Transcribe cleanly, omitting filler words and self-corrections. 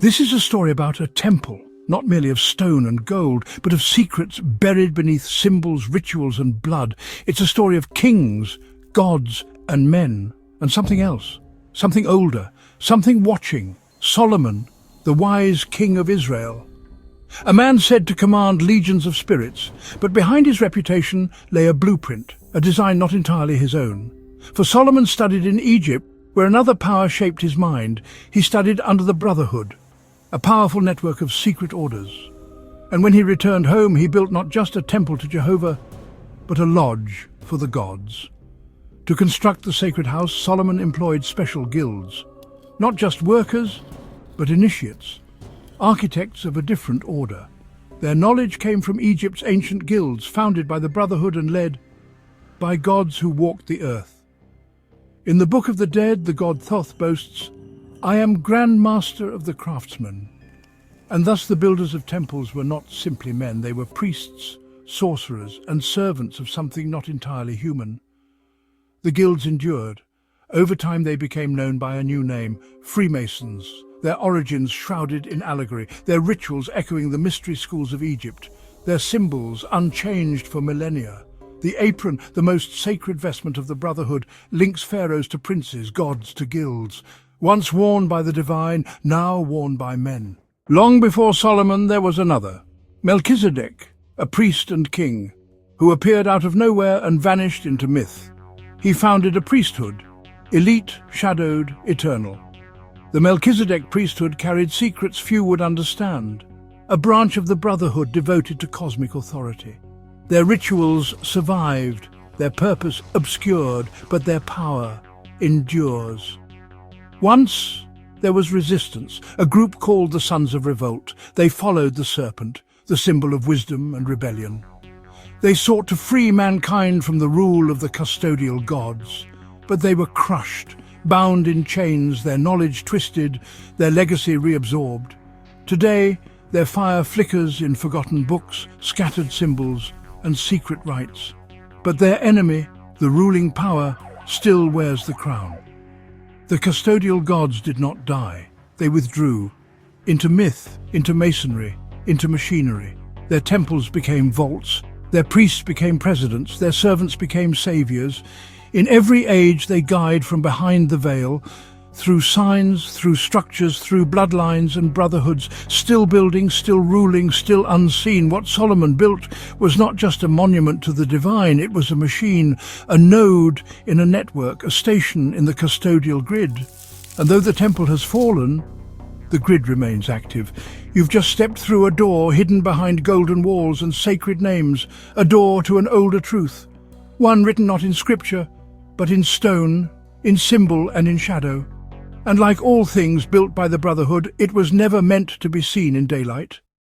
This is a story about a temple, not merely of stone and gold, but of secrets buried beneath symbols, rituals, and blood. It's a story of kings, gods, and men, and something else, something older, something watching. Solomon, the wise king of Israel. A man said to command legions of spirits, but behind his reputation lay a blueprint, a design not entirely his own. For Solomon studied in Egypt, where another power shaped his mind. He studied under the Brotherhood, a powerful network of secret orders. And when he returned home, he built not just a temple to Jehovah, but a lodge for the gods. To construct the sacred house, Solomon employed special guilds, not just workers, but initiates, architects of a different order. Their knowledge came from Egypt's ancient guilds, founded by the Brotherhood and led by gods who walked the earth. In the Book of the Dead, the god Thoth boasts, "I am Grand Master of the craftsmen." And thus the builders of temples were not simply men, they were priests, sorcerers, and servants of something not entirely human. The guilds endured. Over time they became known by a new name, Freemasons, their origins shrouded in allegory, their rituals echoing the mystery schools of Egypt, their symbols unchanged for millennia. The apron, the most sacred vestment of the Brotherhood, links pharaohs to princes, gods to guilds. Once worn by the divine, now worn by men. Long before Solomon there was another, Melchizedek, a priest and king, who appeared out of nowhere and vanished into myth. He founded a priesthood, elite, shadowed, eternal. The Melchizedek priesthood carried secrets few would understand, a branch of the Brotherhood devoted to cosmic authority. Their rituals survived, their purpose obscured, but their power endures. Once there was resistance, a group called the Sons of Revolt. They followed the serpent, the symbol of wisdom and rebellion. They sought to free mankind from the rule of the custodial gods, but they were crushed, bound in chains, their knowledge twisted, their legacy reabsorbed. Today, their fire flickers in forgotten books, scattered symbols, and secret rites. But their enemy, the ruling power, still wears the crown. The custodial gods did not die. They withdrew, into myth, into masonry, into machinery. Their temples became vaults, their priests became presidents, their servants became saviors. In every age they guide from behind the veil, through signs, through structures, through bloodlines and brotherhoods, still building, still ruling, still unseen. What Solomon built was not just a monument to the divine, it was a machine, a node in a network, a station in the custodial grid. And though the temple has fallen, the grid remains active. You've just stepped through a door hidden behind golden walls and sacred names, a door to an older truth, one written not in scripture, but in stone, in symbol and in shadow. And like all things built by the Brotherhood, it was never meant to be seen in daylight.